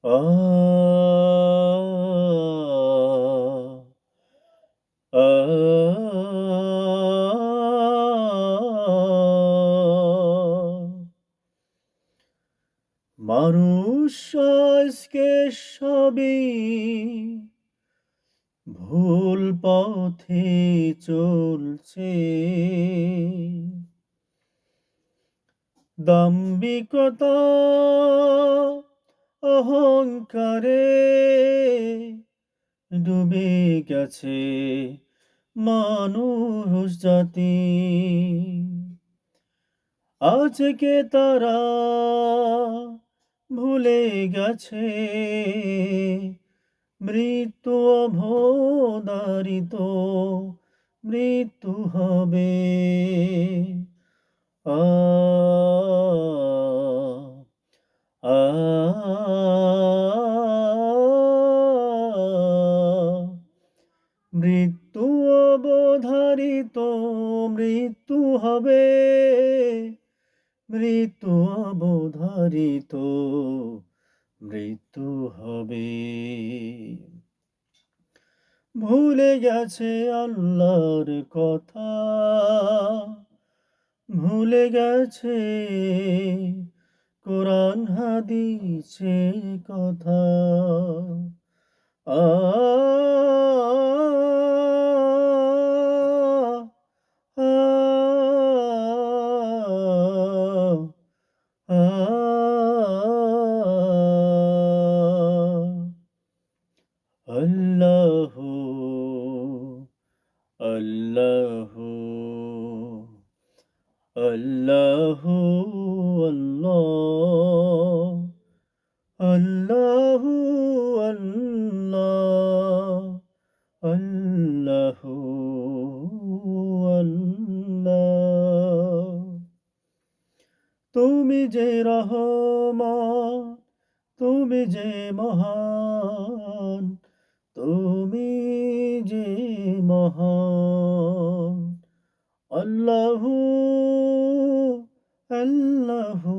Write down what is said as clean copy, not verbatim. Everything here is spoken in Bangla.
আ আ মানুষ আজকে সবই ভুল পথে চলছে। দাম্ভিকতা, অহংকারে ডুবে গেছে মানুষ জাতি। আজকে তারা ভুলে গেছে মৃত্যু অবধারিত, মৃত্যু হবে। আ আ মৃত্যু অবধারিত, মৃত্যু হবে। মৃত্যু অবধারিত, মৃত্যু হবে। ভুলে গেছে আল্লাহর কথা, ভুলে গেছে কোরআন হাদিসের কথা। আ আ আল্লাহু আল্লাহু আল্লাহু আল্লাহ আল্লাহু আল্লাহ আল্লাহু আল্লাহ। তুমি যে রহমান, তুমি যে মহান, তুমি যে মহান। আল্লাহু আল্লাহু